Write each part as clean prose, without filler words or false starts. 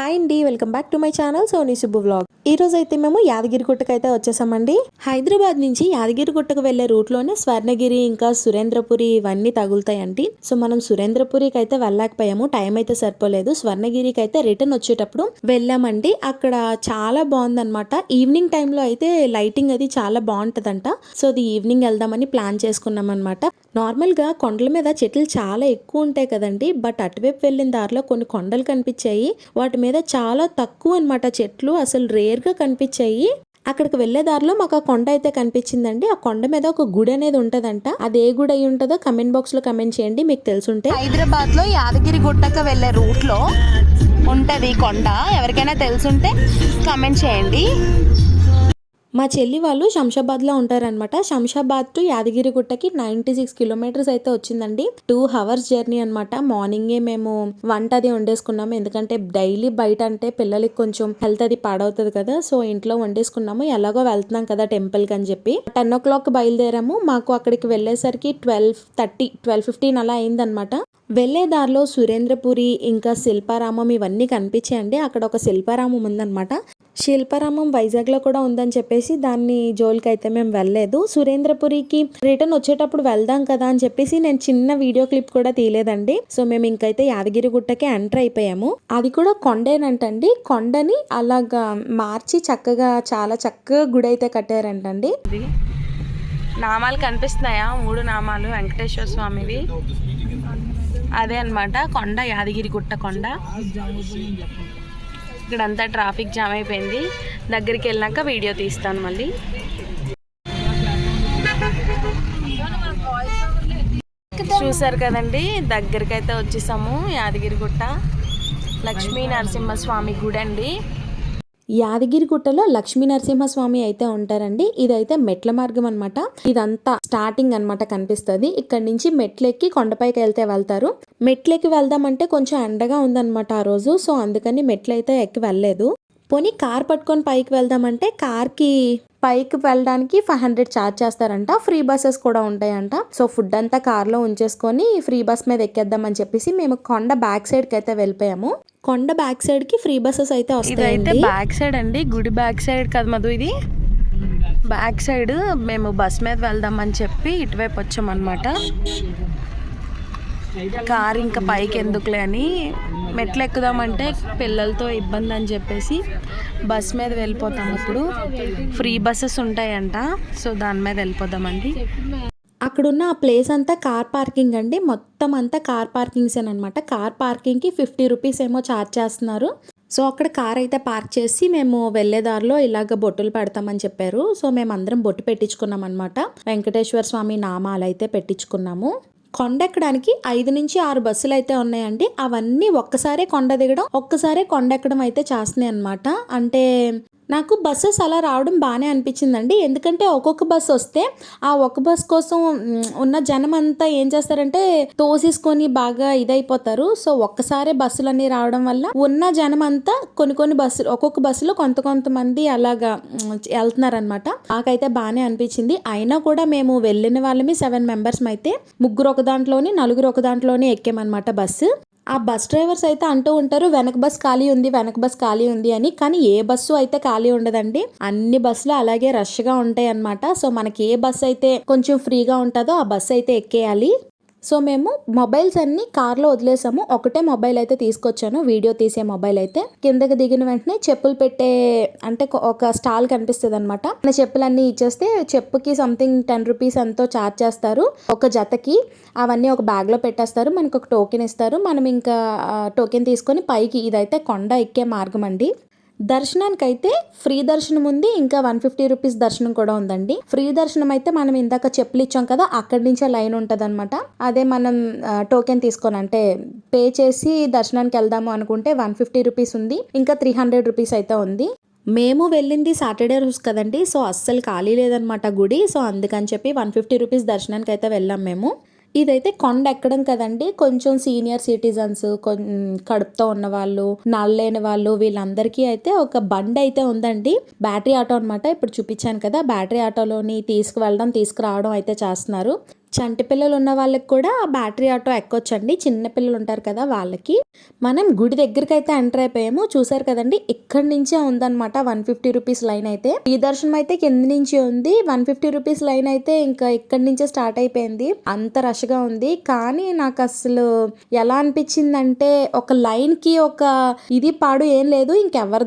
Hi అండి, welcome back to my channel Soni Subbu vlog. ఈ రోజు అయితే మేము యాదగిరిగుట్టకు అయితే వచ్చేసామండి. హైదరాబాద్ నుంచి యాదగిరిగుట్టకు వెళ్లే రూట్ లోనే స్వర్ణగిరి ఇంకా సురేంద్రపురి ఇవన్నీ తగులుతాయండి. సో మనం సురేంద్రపురికి అయితే వెళ్ళలేకపోయాము, టైం అయితే సరిపోలేదు. స్వర్ణగిరికి అయితే రిటర్న్ వచ్చేటప్పుడు వెళ్ళామండి. అక్కడ చాలా బాగుందన్నమాట. ఈవినింగ్ టైంలో అయితే లైటింగ్ అది చాలా బాగుంటదంట. సో అది ఈవినింగ్ వెళ్దామని ప్లాన్ చేసుకున్నాం అనమాట. నార్మల్ గా కొండల మీద చెట్లు చాలా ఎక్కువ ఉంటాయి కదండి, బట్ అటువైపు వెళ్ళిన దారిలో కొన్ని కొండలు కనిపించాయి. వాటి మీద చాలా తక్కువ అనమాట చెట్లు, అసలు రేర్ గా కనిపించాయి. అక్కడికి వెళ్లే దారిలో మాకు ఆ కొండ అయితే కనిపించిందండి. ఆ కొండ మీద ఒక గుడి అనేది ఉంటదంట. అది ఏ గుడి అయి ఉంటుందో కమెంట్ బాక్స్ లో కమెంట్ చేయండి మీకు తెలుసుంటే. హైదరాబాద్ లో యాదగిరి గుట్టకు వెళ్లే రూట్ లో ఉంటది కొండ, ఎవరికైనా తెలుసుంటే కమెంట్ చేయండి. మా చెల్లి వాళ్ళు శంషాబాద్లో ఉంటారనమాట. శంషాబాద్ టు యాదగిరిగుట్టకి 96 కిలోమీటర్స్ అయితే వచ్చిందండి. 2 hours జర్నీ అనమాట. మార్నింగే మేము వంట అది వండేసుకున్నాము, ఎందుకంటే డైలీ బయట అంటే పిల్లలకి కొంచెం హెల్త్ అది పాడవుతుంది కదా. సో ఇంట్లో వండేసుకున్నాము, ఎలాగో వెళ్తున్నాం కదా టెంపుల్కి అని చెప్పి. 10 o'clock బయలుదేరాము. మాకు అక్కడికి వెళ్ళేసరికి 12:30 12:15 అలా అయిందనమాట. వెళ్లే దారిలో సురేంద్రపురి ఇంకా శిల్పారామం ఇవన్నీ కనిపించాయండి. అక్కడ ఒక శిల్పారామం ఉందన్నమాట. శిల్పారామం వైజాగ్ లో కూడా ఉందని చెప్పేసి దాన్ని జోలికి అయితే మేము వెళ్ళలేదు. సురేంద్రపురికి రిటర్న్ వచ్చేటప్పుడు వెళ్దాం కదా అని చెప్పేసి నేను చిన్న వీడియో క్లిప్ కూడా తీయలేదండి. సో మేము ఇంకైతే యాదగిరి గుట్టకి ఎంటర్ అయిపోయాము. అది కూడా కొండేనంటండి. కొండని అలాగా మార్చి చక్కగా చాలా చక్కగా గుడి అయితే కట్టారంటండి. నామాలు కనిపిస్తున్నాయా? 3 నామాలు వెంకటేశ్వర స్వామివి. అదే అన్నమాట కొండ, యాదగిరి గుట్ట కొండ. ఇక్కడంతా ట్రాఫిక్ జామ్ అయిపోయింది. దగ్గరికి వెళ్ళాక వీడియో తీస్తాను మళ్ళీ. చూసారు కదండి, దగ్గరికి అయితే వచ్చేసాము. యాదగిరిగుట్ట లక్ష్మీ నరసింహస్వామి గుడి అండి. యాదగిరిగుట్టలో లక్ష్మీ నరసింహస్వామి అయితే ఉంటారండి. ఇదైతే మెట్ల మార్గం అనమాట. ఇదంతా స్టార్టింగ్ అనమాట కనిపిస్తుంది. ఇక్కడ నుంచి మెట్లెక్కి కొండపైకి వెళ్తారు. మెట్లెక్కి వెళ్దామంటే కొంచెం ఎండగా ఉందన్నమాట ఆ రోజు. సో అందుకని మెట్లు అయితే ఎక్కి వెళ్ళలేదు. పోనీ కార్ పట్టుకొని పైకి వెళ్దామంటే కార్కి పైకి వెళ్ళడానికి 500 ఛార్జ్ చేస్తారంట. ఫ్రీ బస్సెస్ కూడా ఉంటాయంట. సో ఫుడ్ అంతా కార్లో ఉంచేసుకొని ఫ్రీ బస్ మీద ఎక్కేద్దామని చెప్పేసి మేము కొండ బ్యాక్ సైడ్ కి అయితే వెళ్ళిపోయాము. కొండ బ్యాక్ సైడ్ కి ఫ్రీ బస్సెస్ అయితే వస్తాయండి. బ్యాక్ సైడ్ అండి, గుడి బ్యాక్ సైడ్ కదా మధు. ఇది బ్యాక్ సైడ్ మేము బస్ మీద వెళ్దామని చెప్పి ఇటువైపు వచ్చామన్నమాట. కార్ ఇంకా పైకి ఎందుకులే అని మెట్లు ఎక్కుదామంటే పిల్లలతో ఇబ్బంది అని చెప్పేసి బస్ మీద వెళ్ళిపోతాం. ఇప్పుడు ఫ్రీ బస్సెస్ ఉంటాయంట, సో దాని మీద వెళ్ళిపోదామండి. అక్కడున్న ఆ ప్లేస్ అంతా కార్ పార్కింగ్ అండి. మొత్తం అంతా కార్ పార్కింగ్స్ అనమాట. కార్ పార్కింగ్ కి 50 రూపీస్ ఏమో ఛార్జ్ చేస్తున్నారు. సో అక్కడ కార్ అయితే పార్క్ చేసి మేము వెళ్లే దారిలో ఇలాగ బొట్టులు పెడతామని చెప్పారు. సో మేము అందరం బొట్టు పెట్టించుకున్నాం అనమాట. వెంకటేశ్వర స్వామి నామాలు అయితే పెట్టించుకున్నాము. కొండ ఎక్కడానికి 5 నుంచి 6 బస్సులు అయితే ఉన్నాయండి. అవన్నీ ఒక్కసారే కొండ దిగడం, ఒక్కసారే కొండ ఎక్కడం అయితే చేస్తున్నాయి అనమాట. అంటే నాకు బస్సెస్ అలా రావడం బాగానే అనిపించిందండి. ఎందుకంటే ఒక్కొక్క బస్సు వస్తే ఆ ఒక్క బస్ కోసం ఉన్న జనం అంతా ఏం చేస్తారంటే తోసేసుకొని బాగా ఇదైపోతారు. సో ఒక్కసారే బస్సులన్నీ రావడం వల్ల ఉన్న జనం అంతా కొన్ని బస్సులు, ఒక్కొక్క బస్సులో కొంతమంది అలాగా వెళ్తున్నారనమాట. నాకైతే బాగానే అనిపించింది. అయినా కూడా మేము వెళ్ళిన వాళ్ళమి 7 members అయితే 3 ఒక దాంట్లోని 4 ఒక దాంట్లోనే ఎక్కామన్నమాట బస్సు. ఆ బస్ డ్రైవర్స్ అయితే అంటూ ఉంటారు వెనక బస్ ఖాళీ ఉంది అని. కానీ ఏ బస్సు అయితే ఖాళీ ఉండదండి. అన్ని బస్సులు అలాగే రష్ గా ఉంటాయి అన్నమాట. సో మనకి ఏ బస్ అయితే కొంచెం ఫ్రీగా ఉంటుందో ఆ బస్ అయితే ఎక్కేయాలి. సో మేము మొబైల్స్ అన్ని కార్లో వదిలేసాము. ఒకటే మొబైల్ అయితే తీసుకొచ్చాను, వీడియో తీసే మొబైల్ అయితే. కిందకి దిగిన వెంటనే చెప్పులు పెట్టే అంటే ఒక స్టాల్ కనిపిస్తుంది అనమాట. చెప్పులన్నీ ఇచ్చేస్తే చెప్పుకి సంథింగ్ 10 రూపీస్ ఎంతో ఛార్జ్ చేస్తారు ఒక జతకి. అవన్నీ ఒక బ్యాగ్ లో పెట్టేస్తారు. మనకు ఒక టోకెన్ ఇస్తారు. మనం ఇంకా టోకెన్ తీసుకొని పైకి, ఇదైతే కొండ ఎక్కే మార్గం అండి. దర్శనానికి అయితే ఫ్రీ దర్శనం ఉంది, ఇంకా 150 రూపీస్ దర్శనం కూడా ఉందండి. ఫ్రీ దర్శనం అయితే మనం ఇందాక చెప్పులు ఇచ్చాం కదా, అక్కడి నుంచే లైన్ ఉంటది అనమాట. అదే మనం టోకెన్ తీసుకొని అంటే పే చేసి దర్శనానికి వెళ్దాము అనుకుంటే 150 రూపీస్ ఉంది, ఇంకా 300 రూపీస్ అయితే ఉంది. మేము వెళ్ళింది సాటర్డే రోజు కదండి, సో అస్సలు ఖాళీ లేదనమాట గుడి. సో అందుకని చెప్పి 150 రూపీస్ దర్శనానికి అయితే వెళ్ళాం మేము. ఇదైతే కొండ ఎక్కడం కదండి. కొంచెం సీనియర్ సిటిజన్స్, కడుపుతో ఉన్న వాళ్ళు, నడలేని వాళ్ళు, వీళ్ళందరికీ అయితే ఒక బండి అయితే ఉందండి. బ్యాటరీ ఆటో అనమాట. ఇప్పుడు చూపించాను కదా, బ్యాటరీ ఆటోలోని తీసుకువెళ్ళడం తీసుకురావడం అయితే చేస్తున్నారు. చంటి పిల్లలు ఉన్న వాళ్ళకి కూడా బ్యాటరీ ఆటో ఎక్కొచ్చండి. చిన్న పిల్లలు ఉంటారు కదా వాళ్ళకి. మనం గుడి దగ్గరికి అయితే ఎంటర్ అయిపోయాము. చూసారు కదండి, ఇక్కడి నుంచే ఉందన్నమాట 150 రూపీస్ లైన్ అయితే. ఈ దర్శనం అయితే కింద నుంచి ఉంది. 150 రూపీస్ లైన్ అయితే ఇంకా ఇక్కడి నుంచే స్టార్ట్ అయిపోయింది. అంత రష్గా ఉంది. కానీ నాకు అసలు ఎలా అనిపించిందంటే, ఒక లైన్ కి ఒక ఇది పాడు ఏం లేదు. ఇంకెవరు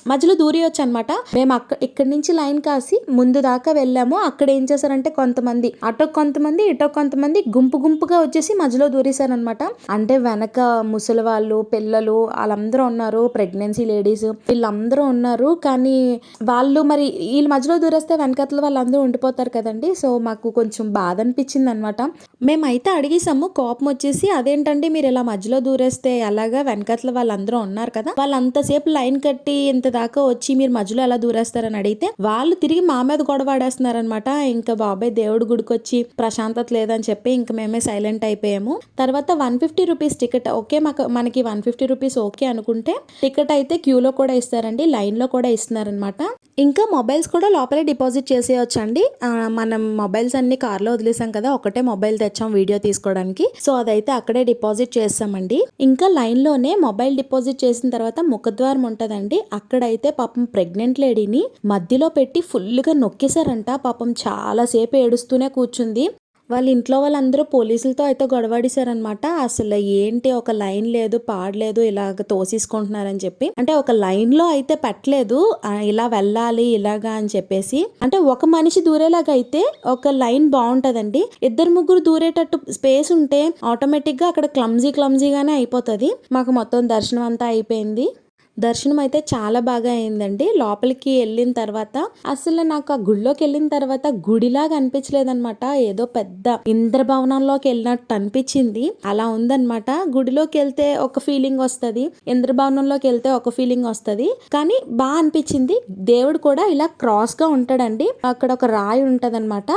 మధ్యలో దూరియొచ్చు అనమాట. మేము ఇక్కడి నుంచి లైన్ కాసి ముందు దాకా వెళ్ళాము. అక్కడ ఏం చేశారంటే, కొంతమంది అటో కొంతమంది ఇటో కొంతమంది గుంపుగా వచ్చేసి మధ్యలో దూరేశారనమాట. అంటే వెనక ముసలి వాళ్ళు, పిల్లలు వాళ్ళందరూ ఉన్నారు, ప్రెగ్నెన్సీ లేడీస్ వీళ్ళందరూ ఉన్నారు. కానీ వాళ్ళు మరి వీళ్ళ మధ్యలో దూరేస్తే వెనకట్ల వాళ్ళందరూ ఉండిపోతారు కదండి. సో మాకు కొంచెం బాధ అనిపించింది అనమాట. మేమైతే అడిగేసాము, కోపం వచ్చేసి, అదేంటండి మీరు ఇలా మధ్యలో దూరేస్తే ఎలాగా, వెనకట్ల వాళ్ళందరూ ఉన్నారు కదా, వాళ్ళంతసేపు లైన్ కట్టి ఇంత దాకా వచ్చి మీరు మధ్యలో ఎలా దూరేస్తారని అడిగితే వాళ్ళు తిరిగి మా మీద గొడవ ఆడేస్తున్నారనమాట. ఇంకా బాబాయ్ దేవుడి గుడికి వచ్చి ప్రశాంతత లేదని చెప్పి ఇంకా మేమే సైలెంట్ అయిపోయాము. తర్వాత 150 రూపీస్ టికెట్ ఓకే, మనకి 150 రూపీస్ ఓకే అనుకుంటే టికెట్ అయితే క్యూలో కూడా ఇస్తారండి, లైన్ లో కూడా ఇస్తున్నారనమాట. ఇంకా మొబైల్స్ కూడా లోపలే డిపాజిట్ చేసేయచ్చు అండి. మనం మొబైల్స్ అన్ని కార్లో వదిలేసాం కదా, ఒకటే మొబైల్ తెచ్చాం వీడియో తీసుకోవడానికి. సో అదైతే అక్కడే డిపాజిట్ చేస్తామండి. ఇంకా లైన్ లోనే మొబైల్ డిపాజిట్ చేసిన తర్వాత ముఖద్వారం ఉంటదండి. అక్కడైతే పాపం ప్రెగ్నెంట్ లేడీని మధ్యలో పెట్టి ఫుల్ గా నొక్కేశారంట. పాపం చాలా సేపు ఏడుస్తూనే కూర్చుంది. వాళ్ళ ఇంట్లో వాళ్ళందరూ పోలీసులతో అయితే గొడవడిశారనమాట. అసలు ఏంటి, ఒక లైన్ లేదు పాడలేదు, ఇలాగ తోసేసుకుంటున్నారని చెప్పి. అంటే ఒక లైన్ లో అయితే పెట్టలేదు, ఇలా వెళ్ళాలి ఇలాగా అని చెప్పేసి. అంటే ఒక మనిషి దూరేలాగా అయితే ఒక లైన్ బాగుంటదండి. ఇద్దరు ముగ్గురు దూరేటట్టు స్పేస్ ఉంటే ఆటోమేటిక్ గా అక్కడ క్లమ్జీగానే అయిపోతుంది. మాకు మొత్తం దర్శనం అంతా అయిపోయింది. దర్శనం అయితే చాలా బాగా అయిందండి. లోపలికి వెళ్ళిన తర్వాత అసలు నాకు ఆ గుడిలోకి వెళ్ళిన తర్వాత గుడిలాగా అనిపించలేదన్నమాట. ఏదో పెద్ద ఇంద్రభవనంలోకి వెళ్ళినట్టు అనిపించింది. అలా ఉందన్నమాట. గుడిలోకి వెళ్తే ఒక ఫీలింగ్ వస్తుంది, ఇంద్రభవనంలోకి వెళ్తే ఒక ఫీలింగ్ వస్తుంది. కానీ బాగా అనిపించింది. దేవుడు కూడా ఇలా క్రాస్ గా ఉంటాడండి. అక్కడ ఒక రాయి ఉంటదన్నమాట.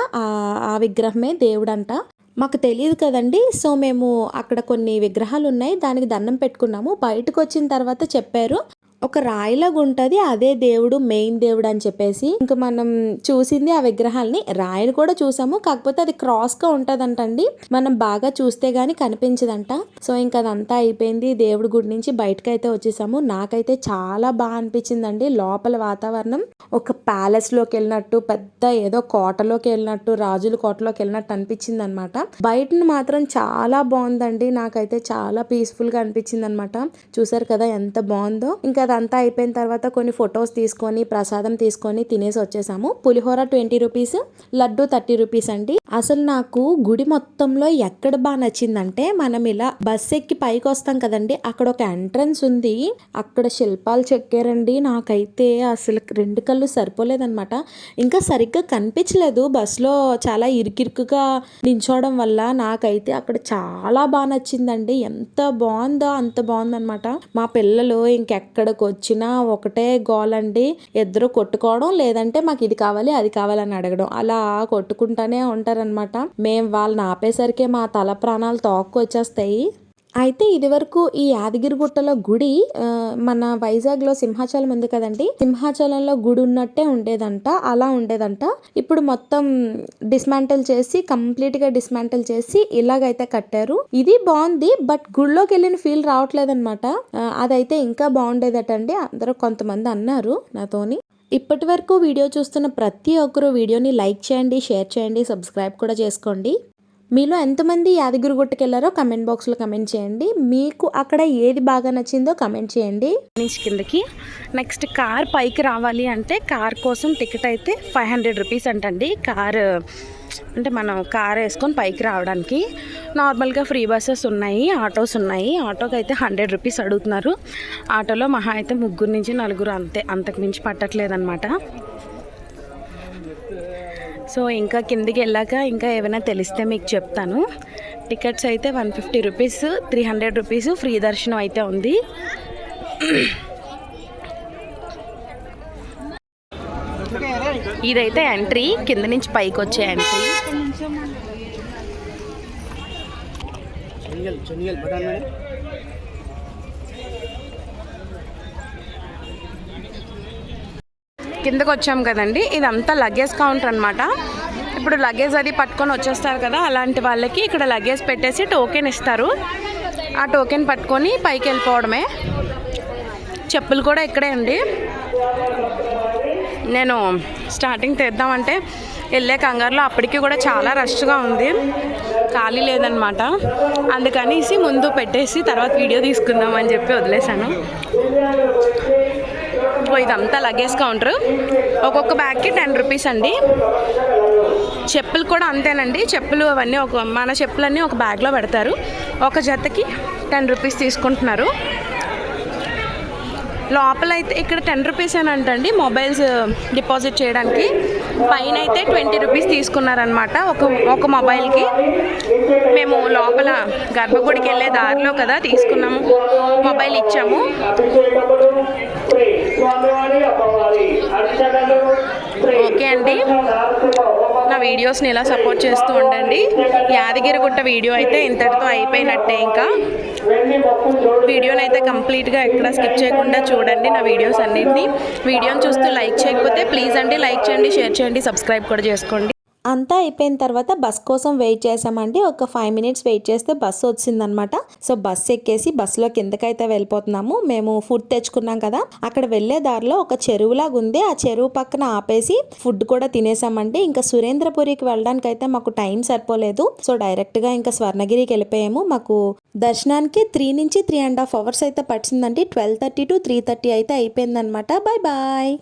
ఆ విగ్రహమే దేవుడు అంట. మాకు తెలియదు కదండి. సో మేము అక్కడ కొన్ని విగ్రహాలు ఉన్నాయి, దానికి దండం పెట్టుకున్నాము. బయటకు వచ్చిన తర్వాత చెప్పారు, ఒక రాయిలాగా ఉంటుంది, అదే దేవుడు, మెయిన్ దేవుడు అని చెప్పేసి. ఇంకా మనం చూసింది ఆ విగ్రహాలని, రాయిని కూడా చూసాము. కాకపోతే అది క్రాస్ గా ఉంటదంటండి, మనం బాగా చూస్తే గానీ కనిపించదంట. సో ఇంకా అదంతా అయిపోయింది. దేవుడి గుడి నుంచి బయటకు అయితే వచ్చేసాము. నాకైతే చాలా బాగా అనిపించిందండి. లోపల వాతావరణం ఒక ప్యాలెస్ లోకి వెళ్ళినట్టు, పెద్ద ఏదో కోటలోకి వెళ్ళినట్టు, రాజుల కోటలోకి వెళ్ళినట్టు అనిపించింది అనమాట. బయటను మాత్రం చాలా బాగుందండి. నాకైతే చాలా పీస్ఫుల్ గా అనిపించింది అనమాట. చూసారు కదా ఎంత బాగుందో. ఇంకా అదంతా అయిపోయిన తర్వాత కొన్ని ఫొటోస్ తీసుకొని ప్రసాదం తీసుకొని తినేసి వచ్చేసాము. పులిహోర 20 రూపీస్, లడ్డు 30 రూపీస్ అండి. అసలు నాకు గుడి మొత్తంలో ఎక్కడ బాగా నచ్చిందంటే, మనం ఇలా బస్ ఎక్కి పైకి వస్తాం కదండి, అక్కడ ఒక ఎంట్రన్స్ ఉంది. అక్కడ శిల్పాలు చెక్కారండి. నాకైతే అసలు 2 కళ్ళు సరిపోలేదన్నమాట. ఇంకా సరిగ్గా కనిపించలేదు, బస్సులో చాలా ఇరుకిరుకుగా నించోవడం వల్ల. నాకైతే అక్కడ చాలా బాగా నచ్చిందండి. ఎంత బాగుందో అంత బాగుందన్నమాట. మా పిల్లలు ఇంకెక్కడికి వచ్చినా ఒకటే గోలండి, ఇద్దరు కొట్టుకోవడం, లేదంటే మాకు ఇది కావాలి అది కావాలని అడగడం, అలా కొట్టుకుంటానే ఉంటారనమాట. మేము వాళ్ళని ఆపేసరికి మా తల ప్రాణాలు తోక్కు వచ్చేస్తాయి. అయితే ఇది వరకు ఈ యాదగిరిగుట్టలో గుడి మన వైజాగ్లో సింహాచలం ఉంది కదండి, సింహాచలంలో గుడి ఉన్నట్టే ఉండేదంట, అలా ఉండేదంట. ఇప్పుడు మొత్తం డిస్మాంటిల్ చేసి, కంప్లీట్ గా డిస్మాంటిల్ చేసి ఇలాగైతే కట్టారు. ఇది బాగుంది, బట్ గుడిలోకి వెళ్ళిన ఫీల్ రావట్లేదు అనమాట. అదైతే ఇంకా బాగుండేదటండి, అందరూ కొంతమంది అన్నారు నాతోని. ఇప్పటి వరకు వీడియో చూస్తున్న ప్రతి ఒక్కరు వీడియోని లైక్ చేయండి, షేర్ చేయండి, సబ్స్క్రైబ్ కూడా చేసుకోండి. మీలో ఎంతమంది యాదగిరిగుట్టకి వెళ్ళారో కమెంట్ బాక్స్లో కమెంట్ చేయండి. మీకు అక్కడ ఏది బాగా నచ్చిందో కమెంట్ చేయండి. కిందకి నెక్స్ట్ కార్ పైకి రావాలి అంటే కార్ కోసం టికెట్ అయితే 500 రూపీస్ అంటండి. కార్ అంటే మనం కార్ వేసుకొని పైకి రావడానికి. నార్మల్గా ఫ్రీ బస్సెస్ ఉన్నాయి, ఆటోస్ ఉన్నాయి. ఆటోకి అయితే 100 రూపీస్ అడుగుతున్నారు. ఆటోలో మహా అయితే 3 నుంచి 4 అంతే, అంతకు మించి పట్టట్లేదన్నమాట. సో ఇంకా కిందికి వెళ్ళాక ఇంకా ఏమైనా తెలిస్తే మీకు చెప్తాను. టికెట్స్ అయితే 150 రూపీస్, 300 రూపీస్ ఫ్రీ దర్శనం అయితే ఉంది. ఇదైతే ఎంట్రీ, కింద నుంచి పైకి వచ్చే ఎంట్రీ. కిందకు వచ్చాం కదండి, ఇదంతా లగేజ్ కౌంటర్ అనమాట. ఇప్పుడు లగేజ్ అది పట్టుకొని వచ్చేస్తారు కదా, అలాంటి వాళ్ళకి ఇక్కడ లగేజ్ పెట్టేసి టోకెన్ ఇస్తారు. ఆ టోకెన్ పట్టుకొని పైకి వెళ్ళిపోవడమే. చెప్పులు కూడా ఇక్కడే అండి. నేను స్టార్టింగ్ తెద్దామంటే వెళ్ళే కంగారులో అప్పటికి కూడా చాలా రష్గా ఉంది, ఖాళీ లేదనమాట. అందుకనేసి ముందు పెట్టేసి తర్వాత వీడియో తీసుకుందాం అని చెప్పి వదిలేశాను. ఇదంతా లగేజ్ కౌంటర్. ఒక్కొక్క బ్యాగ్కి 10 రూపీస్ అండి. చెప్పులు కూడా అంతేనండి. చెప్పులు అవన్నీ మన చెప్పులన్నీ ఒక బ్యాగ్లో పెడతారు. ఒక జతకి 10 రూపీస్ తీసుకుంటున్నారు. లోపల అయితే ఇక్కడ 10 రూపీస్ అంటండి మొబైల్స్ డిపాజిట్ చేయడానికి. పైన అయితే 20 రూపీస్ తీసుకున్నారనమాట ఒక మొబైల్కి. మేము లోపల గర్భగుడికి వెళ్ళే దారిలో కదా తీసుకున్నాము, మొబైల్ ఇచ్చాము. ఓకే అండి, నా వీడియోస్ని ఇలా సపోర్ట్ చేస్తూ ఉండండి. యాదగిరిగుట్ట వీడియో అయితే ఇంతటితో అయిపోయినట్టే. ఇంకా వీడియోని అయితే కంప్లీట్గా ఎక్కడ స్కిప్ చేయకుండా చూడండి నా వీడియోస్ అన్నిటిని. వీడియోని చూస్తూ లైక్ చేయకపోతే ప్లీజ్ అండి లైక్ చేయండి, షేర్ చేయండి, సబ్స్క్రైబ్ కూడా చేసుకోండి. అంతా అయిపోయిన తర్వాత బస్ కోసం వెయిట్ చేసామండి. ఒక 5 మినిట్స్ వెయిట్ చేస్తే బస్సు వచ్చిందనమాట. సో బస్ ఎక్కేసి బస్సులో కిందకైతే వెళ్ళిపోతున్నాము. మేము ఫుడ్ తెచ్చుకున్నాం కదా, అక్కడ వెళ్ళే దారిలో ఒక చెరువులాగా ఉంది. ఆ చెరువు పక్కన ఆపేసి ఫుడ్ కూడా తినేసామండి. ఇంకా సురేంద్రపురికి వెళ్ళడానికి అయితే మాకు టైం సరిపోలేదు. సో డైరెక్ట్గా ఇంకా స్వర్ణగిరికి వెళ్ళిపోయాము. మాకు దర్శనానికి 3 నుంచి 3.5 అవర్స్ అయితే పట్టిందండి. 12:30 to 3:30 అయితే అయిపోయిందనమాట. Bye bye.